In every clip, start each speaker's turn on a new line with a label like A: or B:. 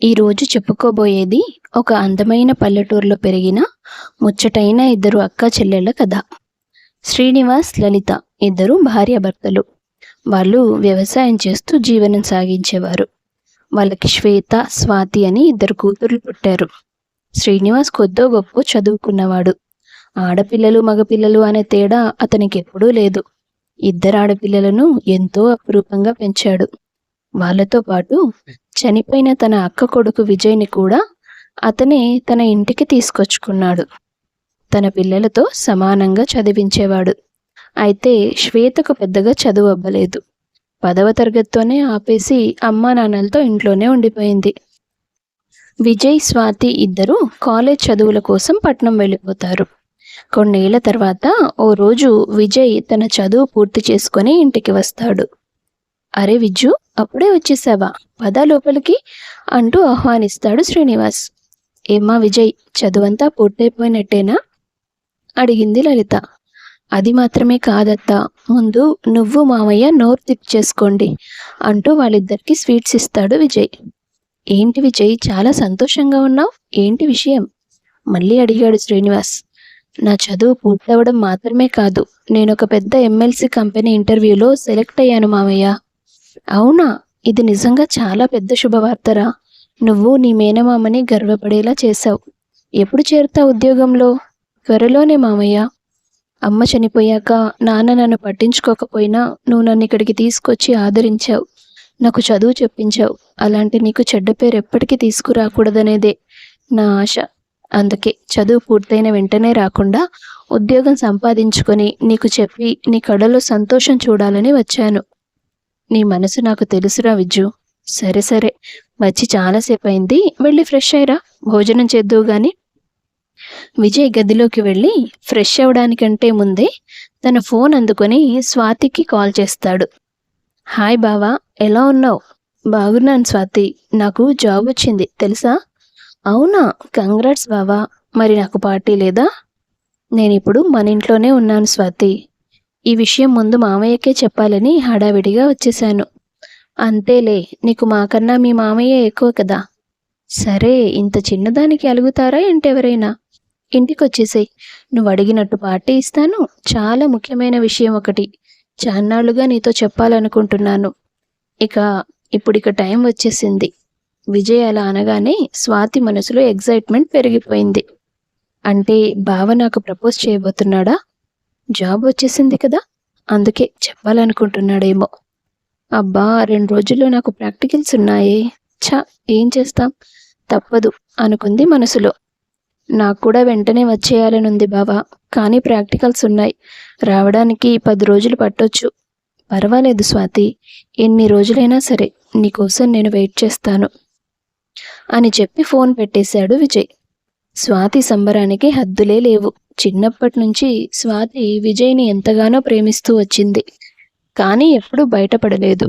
A: ఈరోజు చెప్పుకోబోయేది ఒక అందమైన పల్లెటూరులో పెరిగిన ముచ్చటైన ఇద్దరు అక్క చెల్లెళ్ళ కథ. శ్రీనివాస్, లలిత ఇద్దరు భార్యాభర్తలు. వాళ్ళు వ్యవసాయం చేస్తూ జీవనం సాగించేవారు. వాళ్ళకి శ్వేత, స్వాతి అని ఇద్దరు కూతుర్లు పుట్టారు. శ్రీనివాస్ కొద్దో గొప్ప చదువుకున్నవాడు. ఆడపిల్లలు మగపిల్లలు అనే తేడా అతనికి ఎప్పుడూ లేదు. ఇద్దరు ఆడపిల్లలను ఎంతో అపురూపంగా పెంచాడు. వాళ్ళతో పాటు చనిపోయిన తన అక్క కొడుకు విజయ్ని కూడా అతనే తన ఇంటికి తీసుకొచ్చుకున్నాడు. తన పిల్లలతో సమానంగా చదివించేవాడు. అయితే శ్వేతకు పెద్దగా చదువు అవ్వలేదు. 10వ తరగతితోనే ఆపేసి అమ్మా నాన్నలతో ఇంట్లోనే ఉండిపోయింది. విజయ్, స్వాతి ఇద్దరు కాలేజ్ చదువుల కోసం పట్నం వెళ్ళిపోతారు. కొన్నేళ్ల తర్వాత ఓ రోజు విజయ్ తన చదువు పూర్తి చేసుకొని ఇంటికి వస్తాడు. అరే విజ్జు, అప్పుడే వచ్చేసావా? పద లోపలికి అంటూ ఆహ్వానిస్తాడు శ్రీనివాస్. ఏమ్మా విజయ్, చదువంతా పూర్తయిపోయినట్టేనా అడిగింది లలిత. అది మాత్రమే కాదత్తా, ముందు నువ్వు మామయ్య నోరు తిప్పి చేసుకోండి అంటూ వాళ్ళిద్దరికి స్వీట్స్ ఇస్తాడు విజయ్. ఏంటి విజయ్, చాలా సంతోషంగా ఉన్నావు, ఏంటి విషయం మళ్ళీ అడిగాడు శ్రీనివాస్. నా చదువు పూర్తవడం మాత్రమే కాదు, నేను ఒక పెద్ద ఎమ్మెల్సీ కంపెనీ ఇంటర్వ్యూలో సెలెక్ట్ అయ్యాను మామయ్య. అవునా? ఇది నిజంగా చాలా పెద్ద శుభవార్తరా. నువ్వు నీ మేనమామని గర్వపడేలా చేశావు. ఎప్పుడు చేరుతావు ఉద్యోగంలో? త్వరలోనే మామయ్య. అమ్మ చనిపోయాక నాన్న నన్ను పట్టించుకోకపోయినా నువ్వు నన్ను ఇక్కడికి తీసుకొచ్చి ఆదరించావు, నాకు చదువు చెప్పించావు. అలాంటి నీకు చెడ్డ పేరు ఎప్పటికీ తీసుకురాకూడదనేదే నా ఆశ. అందుకే చదువు పూర్తయిన వెంటనే రాకుండా ఉద్యోగం సంపాదించుకొని నీకు చెప్పి నీ కళ్ళలో సంతోషం చూడాలని వచ్చాను. నీ మనసు నాకు తెలుసురా విజ్జు. సరే సరే, వచ్చి చాలాసేపు అయింది, వెళ్ళి ఫ్రెష్ అయ్యరా, భోజనం చేద్దువు గాని. విజయ్ గదిలోకి వెళ్ళి ఫ్రెష్ అవ్వడానికంటే ముందే తన ఫోన్ అందుకొని స్వాతికి కాల్ చేస్తాడు. హాయ్ బావా, ఎలా ఉన్నావు? బాగున్నాను స్వాతి, నాకు జాబ్ వచ్చింది తెలుసా? అవునా? కంగ్రాట్స్ బావా. మరి నాకు పార్టీ లేదా? నేనిప్పుడు మన ఇంట్లోనే ఉన్నాను స్వాతి. ఈ విషయం ముందు మామయ్యకే చెప్పాలని హడావిడిగా వచ్చేశాను. అంతేలే, నీకు మాకన్నా మీ మామయ్య ఎక్కువ కదా. సరే, ఇంత చిన్నదానికి అలుగుతారా ఏంటెవరైనా? ఇంటికొచ్చేసేయ్, నువ్వు అడిగినట్టు పార్టీ ఇస్తాను. చాలా ముఖ్యమైన విషయం ఒకటి చాన్నాళ్లుగా నీతో చెప్పాలనుకుంటున్నాను. ఇప్పుడిక టైం వచ్చేసింది. విజయ్ అలా అనగానే స్వాతి మనసులో ఎగ్జైట్మెంట్ పెరిగిపోయింది. అంటే బావ నాకు ప్రపోజ్ చేయబోతున్నాడా? జాబ్ వచ్చేసింది కదా, అందుకే చెప్పాలనుకుంటున్నాడేమో. అబ్బా, 2 రోజుల్లో నాకు ప్రాక్టికల్స్ ఉన్నాయే. ఏం చేస్తాం, తప్పదు అనుకుంది మనసులో. నాకు కూడా వెంటనే వచ్చేయాలనుంది బావా, కానీ ప్రాక్టికల్స్ ఉన్నాయి, రావడానికి 10 రోజులు పట్టొచ్చు. పర్వాలేదు స్వాతి, ఎన్ని రోజులైనా సరే నీకోసం నేను వెయిట్ చేస్తాను అని చెప్పి ఫోన్ పెట్టేశాడు విజయ్. స్వాతి సంబరానికి హద్దులే లేవు. చిన్నప్పటి నుంచి స్వాతి విజయ్ని ఎంతగానో ప్రేమిస్తూ వచ్చింది. కానీ ఎప్పుడూ బయటపడలేదు.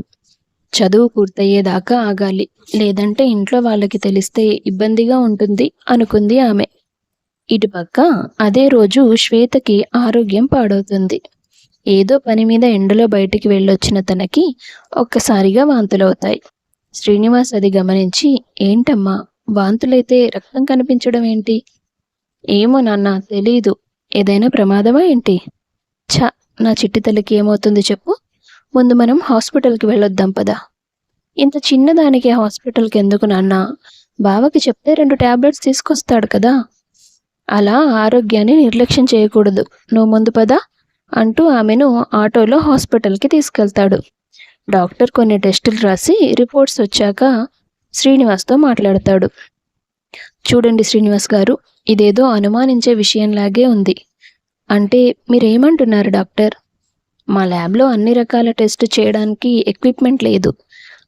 A: చదువు పూర్తయ్యేదాకా ఆగాలి, లేదంటే ఇంట్లో వాళ్ళకి తెలిస్తే ఇబ్బందిగా ఉంటుంది అనుకుంది ఆమె. ఇటుపక్క అదే రోజు శ్వేతకి ఆరోగ్యం పాడవుతుంది. ఏదో పని మీద ఎండలో బయటికి వెళ్ళొచ్చిన తనకి ఒక్కసారిగా వాంతులవుతాయి. శ్రీనివాస్ అది గమనించి, ఏంటమ్మా వాంతులైతే రక్తం కనిపించడం ఏంటి? ఏమో నాన్న, తెలీదు. ఏదైనా ప్రమాదమా ఏంటి? నా చిట్టి తల్లికి ఏమవుతుంది చెప్పు. ముందు మనం హాస్పిటల్కి వెళ్ళొద్దాం పదా. ఇంత చిన్నదానికి హాస్పిటల్కి ఎందుకు నాన్న? బావకి చెప్తే 2 టాబ్లెట్స్ తీసుకొస్తాడు కదా. అలా ఆరోగ్యాన్ని నిర్లక్ష్యం చేయకూడదు. నువ్వు ముందు పదా అంటూ ఆమెను ఆటోలో హాస్పిటల్కి తీసుకెళ్తాడు. డాక్టర్ కొన్ని టెస్టులు రాసి రిపోర్ట్స్ వచ్చాక శ్రీనివాస్తో మాట్లాడతాడు. చూడండి శ్రీనివాస్ గారు, ఇదేదో అనుమానించే విషయంలాగే ఉంది. అంటే మీరేమంటున్నారు డాక్టర్? మా ల్యాబ్లో అన్ని రకాల టెస్ట్ చేయడానికి ఎక్విప్మెంట్ లేదు.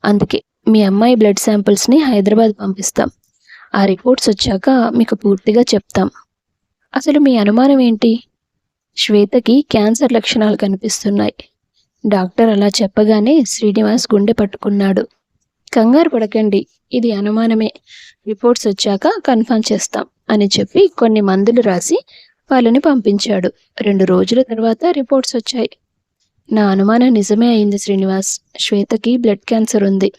A: అందుకే మీ అమ్మాయి బ్లడ్ శాంపిల్స్ని హైదరాబాద్ పంపిస్తాం. ఆ రిపోర్ట్స్ వచ్చాక మీకు పూర్తిగా చెప్తాం. అసలు మీ అనుమానం ఏంటి? శ్వేతకి క్యాన్సర్ లక్షణాలు కనిపిస్తున్నాయి. డాక్టర్ అలా చెప్పగానే శ్రీనివాస్ గుండె పట్టుకున్నాడు. కంగారు పడకండి, ఇది అనుమానమే, రిపోర్ట్స్ వచ్చాక కన్ఫర్మ్ చేస్తాం అని చెప్పి కొన్ని మందులు రాసి వాళ్ళని పంపించాడు. 2 రోజుల తర్వాత రిపోర్ట్స్ వచ్చాయి. నా అనుమానం నిజమే అయింది శ్రీనివాస్, శ్వేతకి బ్లడ్ క్యాన్సర్ ఉంది.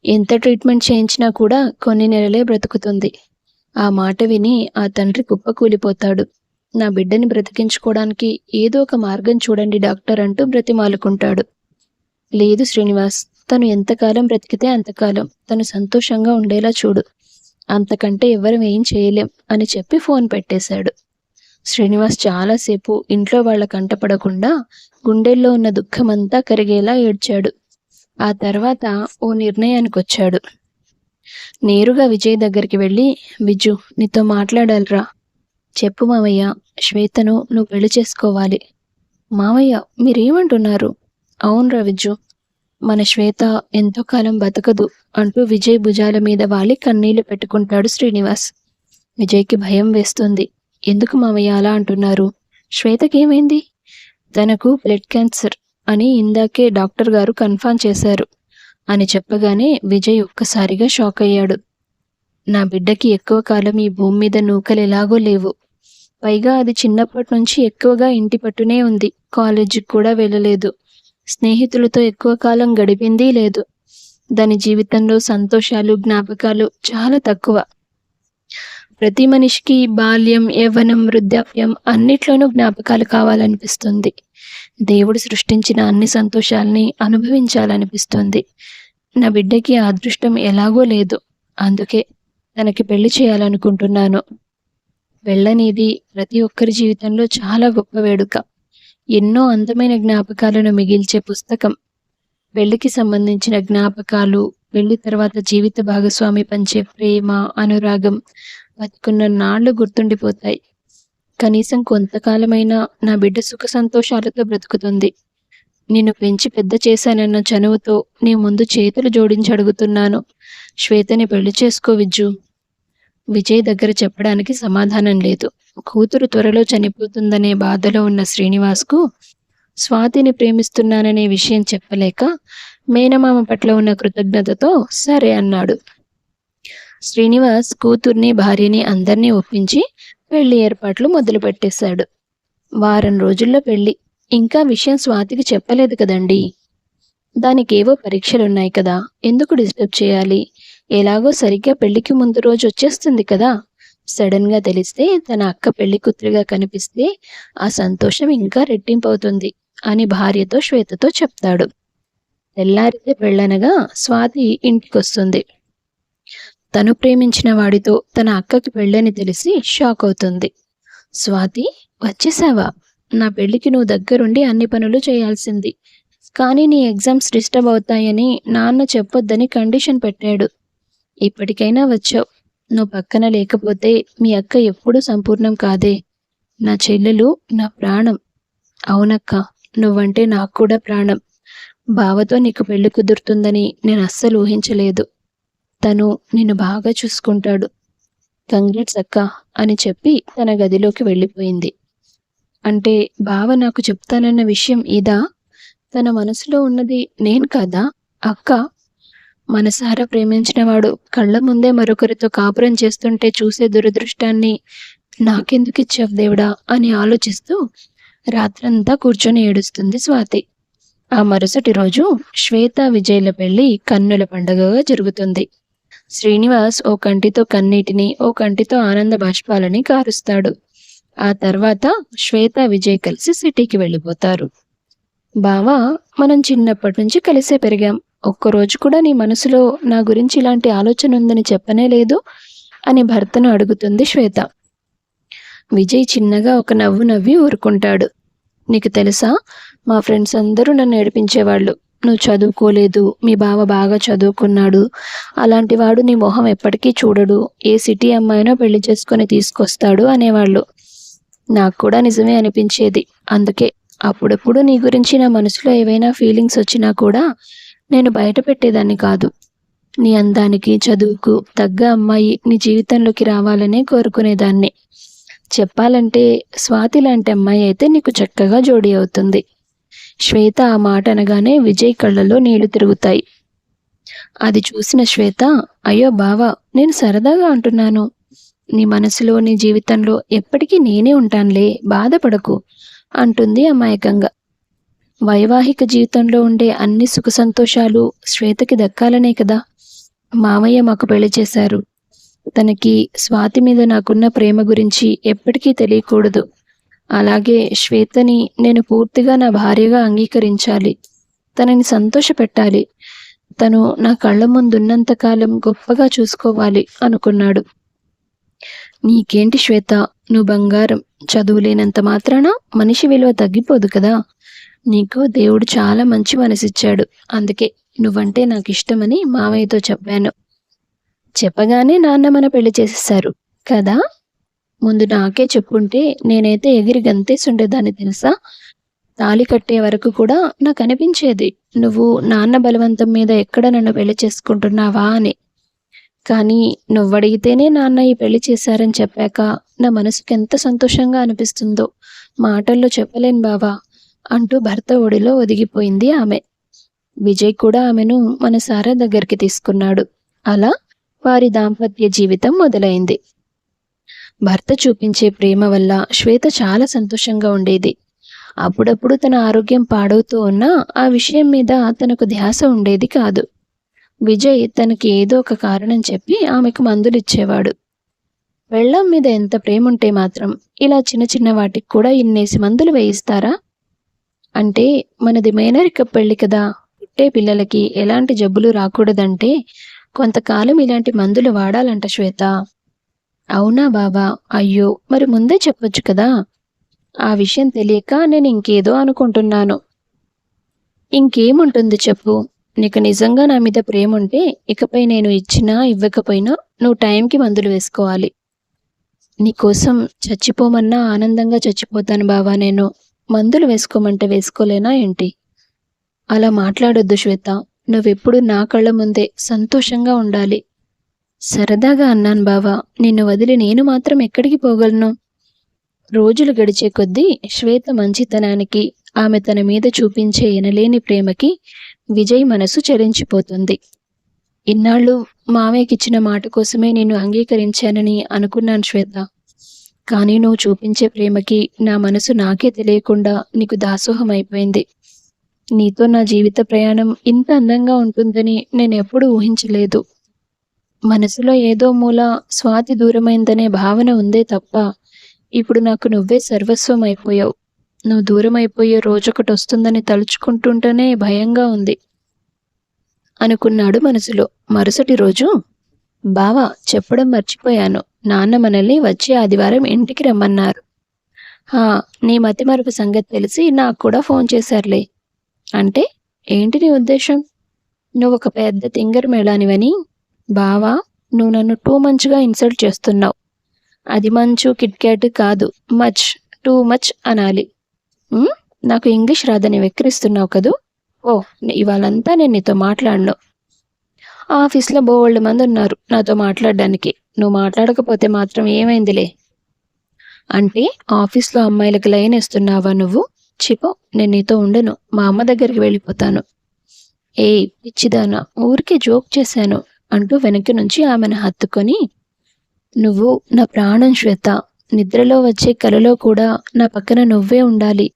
A: ఎంత ట్రీట్మెంట్ చేయించినా కూడా కొన్ని నెలలే బ్రతుకుతుంది. ఆ మాట విని ఆ తండ్రి కుప్పకూలిపోతాడు. నా బిడ్డని బ్రతికించుకోవడానికి ఏదో ఒక మార్గం చూడండి డాక్టర్ అంటూ బ్రతిమాలుకుంటాడు. లేదు శ్రీనివాస్, తను ఎంతకాలం బ్రతికితే అంతకాలం తను సంతోషంగా ఉండేలా చూడు, అంతకంటే ఎవ్వరం ఏం చేయలేం అని చెప్పి ఫోన్ పెట్టేశాడు. శ్రీనివాస్ చాలాసేపు ఇంట్లో వాళ్ళ కంటపడకుండా గుండెల్లో ఉన్న దుఃఖమంతా కరిగేలా ఏడ్చాడు. ఆ తర్వాత ఓ నిర్ణయానికి వచ్చాడు. నేరుగా విజయ్ దగ్గరికి వెళ్ళి, విజు, నీతో మాట్లాడాలిరా. చెప్పు మావయ్య, శ్వేతను నువ్వు పెళ్లి చేసుకోవాలి. మావయ్య, మీరేమంటున్నారు? అవునరా విజు, మన శ్వేత ఎంతో కాలం బతకదు అంటూ విజయ్ భుజాల మీద వాలి కన్నీళ్లు పెట్టుకుంటాడు శ్రీనివాస్. విజయ్కి భయం వేస్తుంది. ఎందుకు మావయ్య అలా అంటున్నారు? శ్వేతకేమైంది? తనకు బ్లడ్ క్యాన్సర్ అని ఇందాకే డాక్టర్ గారు కన్ఫర్మ్ చేశారు అని చెప్పగానే విజయ్ ఒక్కసారిగా షాక్ అయ్యాడు. నా బిడ్డకి ఎక్కువ కాలం ఈ భూమి మీద నూకలు ఎలాగో లేవు. పైగా అది చిన్నప్పటి నుంచి ఎక్కువగా ఇంటి పట్టునే ఉంది. కాలేజీకి కూడా వెళ్ళలేదు. స్నేహితులతో ఎక్కువ కాలం గడిపింది లేదు. దాని జీవితంలో సంతోషాలు, జ్ఞాపకాలు చాలా తక్కువ. ప్రతి మనిషికి బాల్యం, యవ్వనం, వృద్ధాప్యం అన్నిట్లోనూ జ్ఞాపకాలు కావాలనిపిస్తుంది. దేవుడు సృష్టించిన అన్ని సంతోషాల్ని అనుభవించాలనిపిస్తుంది. నా బిడ్డకి ఆ అదృష్టం ఎలాగో లేదు. అందుకే తనకి పెళ్లి చేయాలనుకుంటున్నాను. వెళ్ళనేది ప్రతి ఒక్కరి జీవితంలో చాలా గొప్ప వేడుక. ఎన్నో అందమైన జ్ఞాపకాలను మిగిల్చే పుస్తకం. పెళ్లికి సంబంధించిన జ్ఞాపకాలు, పెళ్లి తర్వాత జీవిత భాగస్వామి పంచే ప్రేమ, అనురాగం బతుకున్న నాళ్లు గుర్తుండిపోతాయి. కనీసం కొంతకాలమైనా నా బిడ్డ సుఖ సంతోషాలతో బ్రతుకుతుంది. నిన్ను పెంచి పెద్ద చేశానన్న చనువుతో నీ ముందు చేతులు జోడించి అడుగుతున్నాను. శ్వేతని పెళ్లి చేసుకో విజ్జు. విజయ్ దగ్గర చెప్పడానికి సమాధానం లేదు. కూతురు త్వరలో చనిపోతుందనే బాధలో ఉన్న శ్రీనివాస్కు స్వాతిని ప్రేమిస్తున్నాననే విషయం చెప్పలేక మేనమామ పట్ల ఉన్న కృతజ్ఞతతో సరే అన్నాడు. శ్రీనివాస్ కూతుర్ని, భార్యని అందరినీ ఒప్పించి పెళ్లి ఏర్పాట్లు మొదలుపెట్టేశాడు. వారం రోజుల్లో పెళ్లి. ఇంకా విషయం స్వాతికి చెప్పలేదు కదండి. దానికేవో పరీక్షలున్నాయి కదా, ఎందుకు డిస్టర్బ్ చేయాలి? ఎలాగో సరిగ్గా పెళ్లికి ముందు రోజు వచ్చేస్తుంది కదా. సడన్ గా తెలిస్తే తన అక్క పెళ్లి కూతురిగా కనిపిస్తే ఆ సంతోషం ఇంకా రెట్టింపవుతుంది అని భార్యతో, శ్వేతతో చెప్తాడు. తెల్లారితే పెళ్ళనగా స్వాతి ఇంటికొస్తుంది. తను ప్రేమించిన వాడితో తన అక్కకి పెళ్ళని తెలిసి షాక్ అవుతుంది. స్వాతి, వచ్చేసావా? నా పెళ్లికి నువ్వు దగ్గరుండి అన్ని పనులు చేయాల్సింది. కానీ నీ ఎగ్జామ్స్ డిస్టర్బ్ అవుతాయని నాన్న చెప్పొద్దని కండిషన్ పెట్టాడు. ఇప్పటికైనా వచ్చావు. నువ్వు పక్కన లేకపోతే మీ అక్క ఎప్పుడూ సంపూర్ణం కాదే. నా చెల్లెలు నా ప్రాణం. అవునక్క, నువ్వంటే నాకు కూడా ప్రాణం. బావతో నీకు పెళ్లి కుదురుతుందని నేను అస్సలు ఊహించలేదు. తను నిన్ను బాగా చూసుకుంటాడు. కంగ్రాట్స్ అక్క అని చెప్పి తన గదిలోకి వెళ్ళిపోయింది. అంటే బావ నాకు చెప్తానన్న విషయం ఇదా? తన మనసులో ఉన్నది నేను కాదా? అక్క, మనసారా ప్రేమించినవాడు కళ్ళ ముందే మరొకరితో కాపురం చేస్తుంటే చూసే దురదృష్టాన్ని నాకెందుకు ఇచ్చావు దేవుడా అని ఆలోచిస్తూ రాత్రంతా కూర్చొని ఏడుస్తుంది స్వాతి. ఆ మరుసటి రోజు శ్వేత, విజయ్ల పెళ్లి కన్నుల పండుగగా జరుగుతుంది. శ్రీనివాస్ ఓ కంటితో కన్నీటిని, ఓ కంటితో ఆనంద బాష్పాలని కారుస్తాడు. ఆ తర్వాత శ్వేత, విజయ్ కలిసి సిటీకి వెళ్ళిపోతారు. బావా, మనం చిన్నప్పటి నుంచి కలిసే పెరిగాం. ఒక్కరోజు కూడా నీ మనసులో నా గురించి ఇలాంటి ఆలోచన ఉందని చెప్పనే లేదు అని భర్తను అడుగుతుంది శ్వేత. విజయ్ చిన్నగా ఒక నవ్వు నవ్వి ఊరుకుంటాడు. నీకు తెలుసా, మా ఫ్రెండ్స్ అందరూ నన్ను ఏడిపించేవాళ్ళు. నువ్వు చదువుకోలేదు, మీ బావ బాగా చదువుకున్నాడు, అలాంటి వాడు నీ మొహం ఎప్పటికీ చూడడు, ఏ సిటీ అమ్మాయినో పెళ్లి చేసుకొని తీసుకొస్తాడు అనేవాళ్ళు. నాకు కూడా నిజమే అనిపించేది. అందుకే అప్పుడప్పుడు నీ గురించి నా మనసులో ఏవైనా ఫీలింగ్స్ వచ్చినా కూడా నేను బయట పెట్టేదాన్ని కాదు. నీ అందానికి, చదువుకు తగ్గ అమ్మాయి నీ జీవితంలోకి రావాలనే కోరుకునేదాన్ని. చెప్పాలంటే స్వాతి లాంటి అమ్మాయి అయితే నీకు చక్కగా జోడీ అవుతుంది. శ్వేత ఆ మాట అనగానే విజయ్ కళ్ళలో నీళ్లు తిరుగుతాయి. అది చూసిన శ్వేత, అయ్యో బావా, నేను సరదాగా అంటున్నాను. నీ మనసులో, నీ జీవితంలో ఎప్పటికీ నేనే ఉంటానులే, బాధపడకు అంటుంది అమాయకంగా. వైవాహిక జీవితంలో ఉండే అన్ని సుఖ సంతోషాలు శ్వేతకి దక్కాలనే కదా. మామయ్య మాకు పెళ్లి చేశారు. తనకి స్వాతి మీద నాకున్న ప్రేమ గురించి ఎప్పటికీ తెలియకూడదు. అలాగే శ్వేతని నేను పూర్తిగా నా భార్యగా అంగీకరించాలి. తనని సంతోషపెట్టాలి. తను నా కళ్ళ ముందున్నంత కాలం గొప్పగా చూసుకోవాలి అనుకున్నాడు. నీకేంటి శ్వేత, నువ్వు బంగారం. చదువులేనంత మాత్రాన మనిషి విలువ తగ్గిపోదు కదా. నీకు దేవుడు చాలా మంచి మనసిచ్చాడు. అందుకే నువ్వంటే నాకు ఇష్టమని మామయ్యతో చెప్పాను. చెప్పగానే నాన్న మన పెళ్లి చేసేశారు కదా. ముందు నాకే చెప్పుంటే నేనైతే ఎగిరి గంతేసుండేదాన్ని తెలుసా. తాళి కట్టే వరకు కూడా నాకు అనిపించేది నువ్వు నాన్న బలవంతం మీద ఎక్కడ నన్ను పెళ్లి చేసుకుంటున్నావా అని. కానీ నువ్వడిగితేనే నాన్న ఈ పెళ్లి చేశారని చెప్పాక నా మనసుకి ఎంత సంతోషంగా అనిపిస్తుందో మాటల్లో చెప్పలేను బావా అంటూ భర్త ఒడిలో ఒదిగిపోయింది ఆమె. విజయ్ కూడా ఆమెను మనసారా దగ్గరికి తీసుకున్నాడు. అలా వారి దాంపత్య జీవితం మొదలైంది. భర్త చూపించే ప్రేమ వల్ల శ్వేత చాలా సంతోషంగా ఉండేది. అప్పుడప్పుడు తన ఆరోగ్యం పాడవుతూ ఉన్నా ఆ విషయం మీద తనకు ధ్యాస ఉండేది కాదు. విజయ్ తనకి ఏదో ఒక కారణం చెప్పి ఆమెకు మందులిచ్చేవాడు. పెళ్ళాం మీద ఎంత ప్రేమ ఉంటే మాత్రం ఇలా చిన్న చిన్న వాటికి కూడా ఇన్నేసి మందులు వేయిస్తారా? అంటే మనది మేనరిక పెళ్లి కదా, పుట్టే పిల్లలకి ఎలాంటి జబ్బులు రాకూడదంటే కొంతకాలం ఇలాంటి మందులు వాడాలంట శ్వేత. అవునా బావా? అయ్యో, మరి ముందే చెప్పొచ్చు కదా. ఆ విషయం తెలియక నేను ఇంకేదో అనుకుంటున్నాను. ఇంకేముంటుంది చెప్పు. నీకు నిజంగా నా మీద ప్రేమ ఉంటే ఇకపై నేను ఇచ్చినా ఇవ్వకపోయినా నువ్వు టైంకి మందులు వేసుకోవాలి. నీకోసం చచ్చిపోమన్నా ఆనందంగా చచ్చిపోతాను బావా. నేను మందులు వేసుకోమంటే వేసుకోలేనా ఏంటి? అలా మాట్లాడొద్దు శ్వేత. నువ్వెప్పుడు నా కళ్ళ ముందే సంతోషంగా ఉండాలి. సరదాగా అన్నాను బావా. నిన్ను వదిలి నేను మాత్రం ఎక్కడికి పోగలను? రోజులు గడిచే కొద్దీ శ్వేత మంచితనానికి, ఆమె తన మీద చూపించే ఎనలేని ప్రేమకి విజయ్ మనసు చలించిపోతుంది. ఇన్నాళ్ళు మావయ్యకిచ్చిన మాట కోసమే నేను అంగీకరించానని అనుకున్నాను శ్వేత. కానీ నువ్వు చూపించే ప్రేమకి నా మనసు నాకే తెలియకుండా నీకు దాసోహం అయిపోయింది. నీతో నా జీవిత ప్రయాణం ఇంత అందంగా ఉంటుందని నేను ఎప్పుడూ ఊహించలేదు. మనసులో ఏదో మూల స్వాతి దూరమైందనే భావన ఉందే తప్ప ఇప్పుడు నాకు నువ్వే సర్వస్వం అయిపోయావు. నువ్వు దూరం అయిపోయే రోజొకటి వస్తుందని తలుచుకుంటుంటేనే భయంగా ఉంది అనుకున్నాడు మనసులో. మరుసటి రోజు, బావా చెప్పడం మర్చిపోయాను. నాన్న మనల్ని వచ్చే ఆదివారం ఇంటికి రమ్మన్నారు. నీ మతిమరుపు సంగతి తెలిసి నాకు కూడా ఫోన్ చేశారులే. అంటే ఏంటి నీ ఉద్దేశం? నువ్వు ఒక పెద్ద తింగర్ మేళానివని. బావా, నువ్వు నన్ను టూ మచ్గా ఇన్సల్ట్ చేస్తున్నావు. అది మంచు కిట్కాట్ కాదు, మచ్, టూ మచ్ అనాలి. నాకు ఇంగ్లీష్ రాదని వెక్కిరిస్తున్నావు కదూ. ఇవాళంతా నేను నీతో మాట్లాడను. ఆఫీస్లో బోల్డ్ మంది ఉన్నారు నాతో మాట్లాడడానికి. నువ్వు మాట్లాడకపోతే మాత్రం ఏమైందిలే. అంటే ఆఫీస్లో అమ్మాయిలకు లైన్ వేస్తున్నావా నువ్వు? చిపో, నేను నీతో ఉండను. మా అమ్మ దగ్గరికి వెళ్ళిపోతాను. పిచ్చిదానా, ఊరికే జోక్ చేశాను అంటూ వెనక్కి నుంచి ఆమెను హత్తుకొని, నువ్వు నా ప్రాణం శ్వేత. నిద్రలో వచ్చే కలలో కూడా నా పక్కన నువ్వే ఉండాలి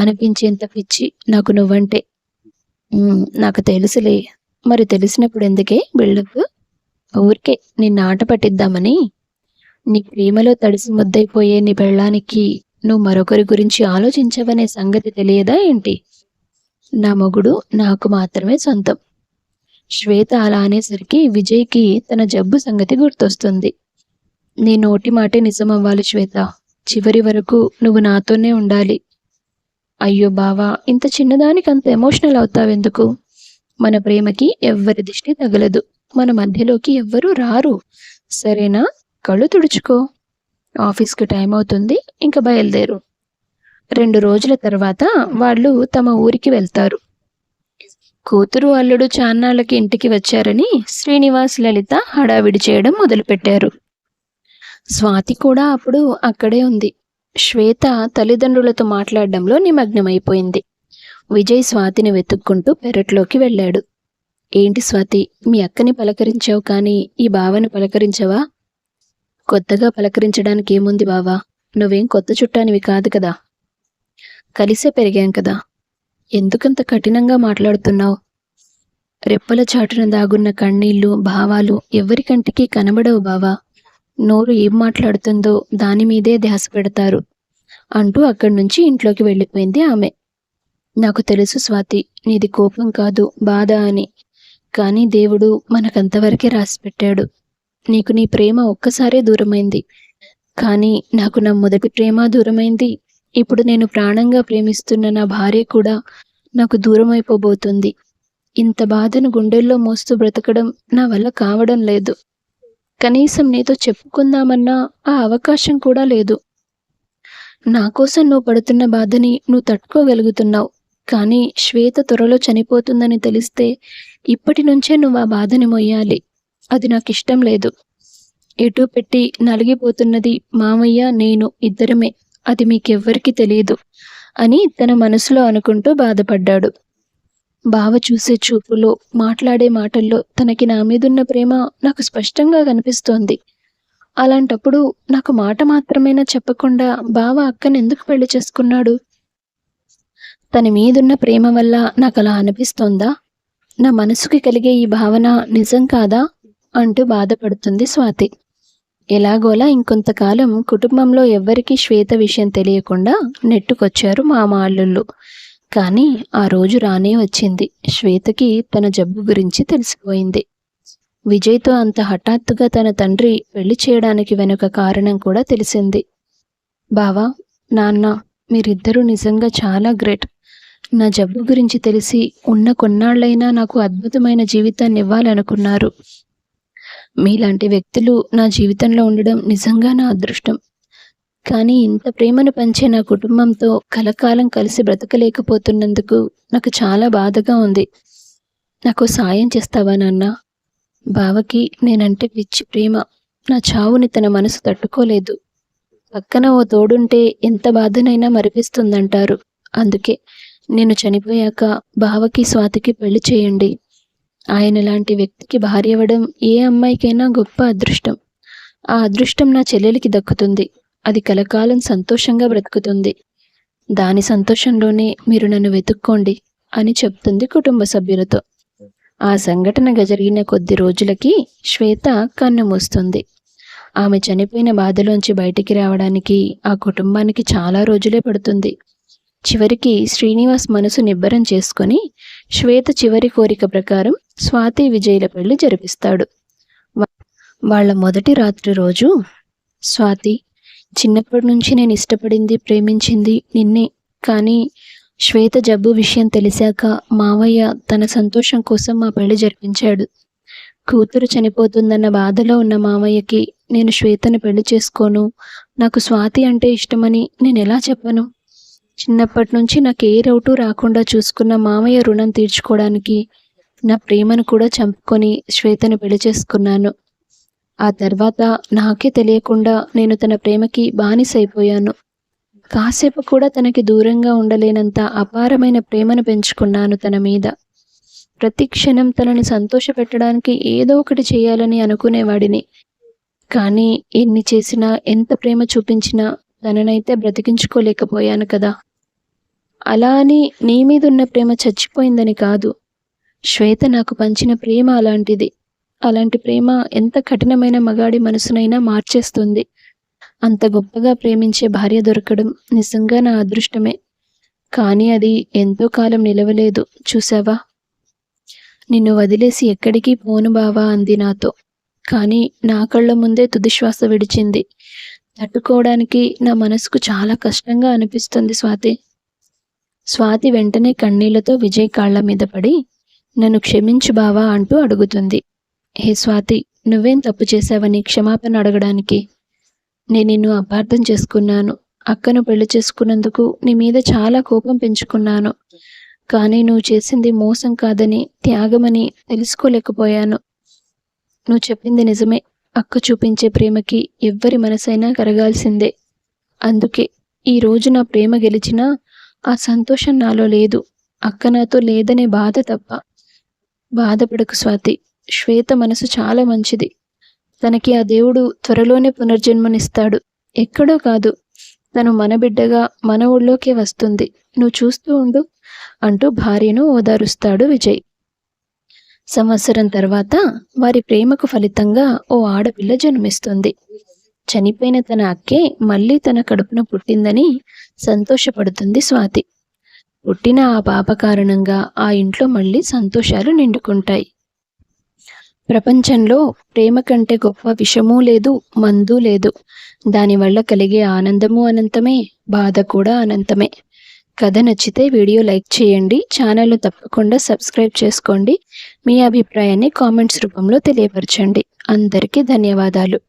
A: అనిపించేంత పిచ్చి నాకు నువ్వంటే. నాకు తెలుసులే. మరి తెలిసినప్పుడు ఎందుకే బిల్డప్? ఊరికే నిన్ను ఆట పట్టిద్దామని. నీ ప్రేమలో తడిసి ముద్దైపోయే నీ పెళ్ళానికి నువ్వు మరొకరి గురించి ఆలోచించవనే సంగతి తెలియదా ఏంటి? నా మొగుడు నాకు మాత్రమే సొంతం. శ్వేత అలా అనేసరికి విజయ్కి తన జబ్బు సంగతి గుర్తొస్తుంది. నీ నోటి మాటే నిజమవ్వాలి శ్వేత. చివరి వరకు నువ్వు నాతోనే ఉండాలి. అయ్యో బావా, ఇంత చిన్నదానికి అంత ఎమోషనల్ అవుతావెందుకు? మన ప్రేమకి ఎవ్వరి దిష్టి తగలదు. మన మధ్యలోకి ఎవ్వరూ రారు. సరేనా? కళ్ళు తుడుచుకో. ఆఫీస్కి టైం అవుతుంది, ఇంక బయలుదేరు. 2 రోజుల తర్వాత వాళ్ళు తమ ఊరికి వెళ్తారు. కూతురు అల్లుడు చాన్నాళ్ళకి ఇంటికి వచ్చారని శ్రీనివాస్, లలిత హడావిడి చేయడం మొదలుపెట్టారు. స్వాతి కూడా అప్పుడు అక్కడే ఉంది. శ్వేత తల్లిదండ్రులతో మాట్లాడడంలో నిమగ్నమైపోయింది. విజయ్ స్వాతిని వెతుక్కుంటూ పెరట్లోకి వెళ్ళాడు. ఏంటి స్వాతి, మీ అక్కని పలకరించావు కానీ ఈ బావని పలకరించవా? కొత్తగా పలకరించడానికి ఏముంది బావా? నువ్వేం కొత్త చుట్టానివి కాదు కదా. కలిసే పెరిగాం కదా. ఎందుకంత కఠినంగా మాట్లాడుతున్నావు? రెప్పల చాటున దాగున్న కన్నీళ్లు, భావాలు ఎవరి కంటికి కనబడవు బావా. నోరు ఏం మాట్లాడుతుందో దాని మీదే ధ్యాస పెడతారు అంటూ అక్కడి నుంచి ఇంట్లోకి వెళ్ళిపోయింది ఆమె. నాకు తెలుసు స్వాతి, నీది కోపం కాదు, బాధ అని. కానీ దేవుడు మనకంతవరకే రాసిపెట్టాడు. నీకు నీ ప్రేమ ఒక్కసారే దూరమైంది. కానీ నాకు నా మొదటి ప్రేమ దూరమైంది. ఇప్పుడు నేను ప్రాణంగా ప్రేమిస్తున్న నా భార్య కూడా నాకు దూరమైపోబోతుంది. ఇంత బాధను గుండెల్లో మోస్తూ బ్రతకడం నా వల్ల కావడం లేదు. కనీసం నీతో చెప్పుకుందామన్నా ఆ అవకాశం కూడా లేదు. నా కోసం నువ్వు పడుతున్న బాధని నువ్వు తట్టుకోగలుగుతున్నావు. కానీ శ్వేత త్వరలో చనిపోతుందని తెలిస్తే ఇప్పటి నుంచే నువ్వు ఆ బాధని మొయ్యాలి. అది నాకు ఇష్టం లేదు. ఎటు పెట్టి నలిగిపోతున్నది మామయ్య, నేను ఇద్దరమే. అది మీకెవ్వరికీ తెలియదు అని తన మనసులో అనుకుంటూ బాధపడ్డాడు. బావ చూసే చూపులో, మాట్లాడే మాటల్లో తనకి నా మీదున్న ప్రేమ నాకు స్పష్టంగా కనిపిస్తోంది. అలాంటప్పుడు నాకు మాట మాత్రమేనా చెప్పకుండా బావ అక్కని ఎందుకు పెళ్లి చేసుకున్నాడు? తన మీదున్న ప్రేమ వల్ల నాకు అలా అనిపిస్తోందా? నా మనసుకి కలిగే ఈ భావన నిజం కాదా అంటూ బాధపడుతుంది స్వాతి. ఎలాగోలా ఇంకొంతకాలం కుటుంబంలో ఎవ్వరికీ శ్వేత విషయం తెలియకుండా నెట్టుకొచ్చారు మామ అల్లుళ్ళు. కానీ ఆ రోజు రానే వచ్చింది. శ్వేతకి తన జబ్బు గురించి తెలిసిపోయింది. విజయ్తో అంత హఠాత్తుగా తన తండ్రి పెళ్లి చేయడానికి వెనుక కారణం కూడా తెలిసింది. బావా, నాన్న, మీరిద్దరూ నిజంగా చాలా గ్రేట్. నా జబ్బు గురించి తెలిసి ఉన్న కొన్నాళ్ళైనా నాకు అద్భుతమైన జీవితాన్ని ఇవ్వాలనుకున్నారు. మీలాంటి వ్యక్తులు నా జీవితంలో ఉండడం నిజంగా నా అదృష్టం. కానీ ఇంత ప్రేమను పంచే నా కుటుంబంతో కలకాలం కలిసి బ్రతకలేకపోతున్నందుకు నాకు చాలా బాధగా ఉంది. నాకు సాయం చేస్తావా నాన్న? బావకి నేనంటే పిచ్చి ప్రేమ. నా చావుని తన మనసు తట్టుకోలేదు. పక్కన ఓ తోడుంటే ఎంత బాధనైనా మరిపిస్తుందంటారు. అందుకే నేను చనిపోయాక బావకి స్వాతికి పెళ్లి చేయండి. ఆయన లాంటి వ్యక్తికి భార్య అవ్వడం ఏ అమ్మాయికైనా గొప్ప అదృష్టం. ఆ అదృష్టం నా చెల్లెలికి దక్కుతుంది. అది కలకాలం సంతోషంగా బ్రతుకుతుంది. దాని సంతోషంలోనే మీరు నన్ను వెతుక్కోండి అని చెప్తుంది కుటుంబ సభ్యులతో. ఆ సంఘటన జరిగిన కొద్ది రోజులకి శ్వేత కన్ను మూస్తుంది. ఆమె చనిపోయిన బాధలోంచి బయటికి రావడానికి ఆ కుటుంబానికి చాలా రోజులే పడుతుంది. చివరికి శ్రీనివాస్ మనసు నిబ్బరం చేసుకొని శ్వేత చివరి కోరిక ప్రకారం స్వాతి విజయ్ల పెళ్లి జరిపిస్తాడు. వాళ్ళ మొదటి రాత్రి రోజు, స్వాతి, చిన్నప్పటి నుంచి నేను ఇష్టపడింది, ప్రేమించింది నిన్నే. కానీ శ్వేత జబ్బు విషయం తెలిసాక మావయ్య తన సంతోషం కోసం మా పెళ్లి జరిపించాడు. కూతురు చనిపోతుందన్న బాధలో ఉన్న మావయ్యకి నేను శ్వేతను పెళ్లి చేసుకోను, నాకు స్వాతి అంటే ఇష్టమని నేను ఎలా చెప్పను? చిన్నప్పటి నుంచి నాకు ఏ రౌటు రాకుండా చూసుకున్న మామయ్య రుణం తీర్చుకోవడానికి నా ప్రేమను కూడా చంపుకొని శ్వేతను పెళ్లి చేసుకున్నాను. ఆ తర్వాత నాకే తెలియకుండా నేను తన ప్రేమకి బానిసైపోయాను. కాసేపు కూడా తనకి దూరంగా ఉండలేనంత అపారమైన ప్రేమను పెంచుకున్నాను తన మీద. ప్రతి క్షణం తనని సంతోషపెట్టడానికి ఏదో ఒకటి చేయాలని అనుకునేవాడిని. కానీ ఎన్ని చేసినా, ఎంత ప్రేమ చూపించినా తననైతే బ్రతికించుకోలేకపోయాను కదా. అలా అని నీ మీదున్న ప్రేమ చచ్చిపోయిందని కాదు. శ్వేత నాకు పంచిన ప్రేమ అలాంటిది. అలాంటి ప్రేమ ఎంత కఠినమైన మగాడి మనసునైనా మార్చేస్తుంది. అంత గొప్పగా ప్రేమించే భార్య దొరకడం నిజంగా నా అదృష్టమే. కానీ అది ఎంతో కాలం నిలవలేదు చూసావా. నిన్ను వదిలేసి ఎక్కడికి పోను బావా అంది నాతో. కానీ నా కళ్ళ ముందే తుదిశ్వాస విడిచింది. తట్టుకోవడానికి నా మనసుకు చాలా కష్టంగా అనిపిస్తుంది స్వాతి. స్వాతి వెంటనే కన్నీళ్లతో విజయ్ కాళ్ల మీద పడి, నన్ను క్షమించు బావా అంటూ అడుగుతుంది. హే స్వాతి, నువ్వేం తప్పు చేశావని క్షమాపణ అడగడానికి? నేను నిన్ను అపార్థం చేసుకున్నాను. అక్కను పెళ్లి చేసుకున్నందుకు నీ మీద చాలా కోపం పెంచుకున్నాను. కానీ నువ్వు చేసింది మోసం కాదని, త్యాగమని తెలుసుకోలేకపోయాను. నువ్వు చెప్పింది నిజమే. అక్క చూపించే ప్రేమకి ఎవ్వరి మనసైనా కరగాల్సిందే. అందుకే ఈరోజు నా ప్రేమ గెలిచినా ఆ సంతోషం నాలో లేదు. అక్క నాతో లేదనే బాధ తప్ప. బాధపడకు స్వాతి. శ్వేత మనసు చాలా మంచిది. తనకి ఆ దేవుడు త్వరలోనే పునర్జన్మనిస్తాడు. ఎక్కడో కాదు, తను మన బిడ్డగా మన ఊళ్ళోకే వస్తుంది. నువ్వు చూస్తూ ఉండు అంటూ భార్యను ఓదారుస్తాడు విజయ్. సంవత్సరం తర్వాత వారి ప్రేమకు ఫలితంగా ఓ ఆడపిల్ల జన్మిస్తుంది. చనిపోయిన తన అక్కే మళ్ళీ తన కడుపున పుట్టిందని సంతోషపడుతుంది స్వాతి. పుట్టిన ఆ పాప కారణంగా ఆ ఇంట్లో మళ్ళీ సంతోషాలు నిండుకుంటాయి. ప్రపంచంలో ప్రేమ కంటే గొప్ప విషమూ లేదు, మందు లేదు. దానివల్ల కలిగే ఆనందము అనంతమే, బాధ కూడా అనంతమే. కథ నచ్చితే వీడియో లైక్ చేయండి. ఛానల్ను తప్పకుండా సబ్స్క్రైబ్ చేసుకోండి. మీ అభిప్రాయాన్ని కామెంట్స్ రూపంలో తెలియపరచండి. అందరికీ ధన్యవాదాలు.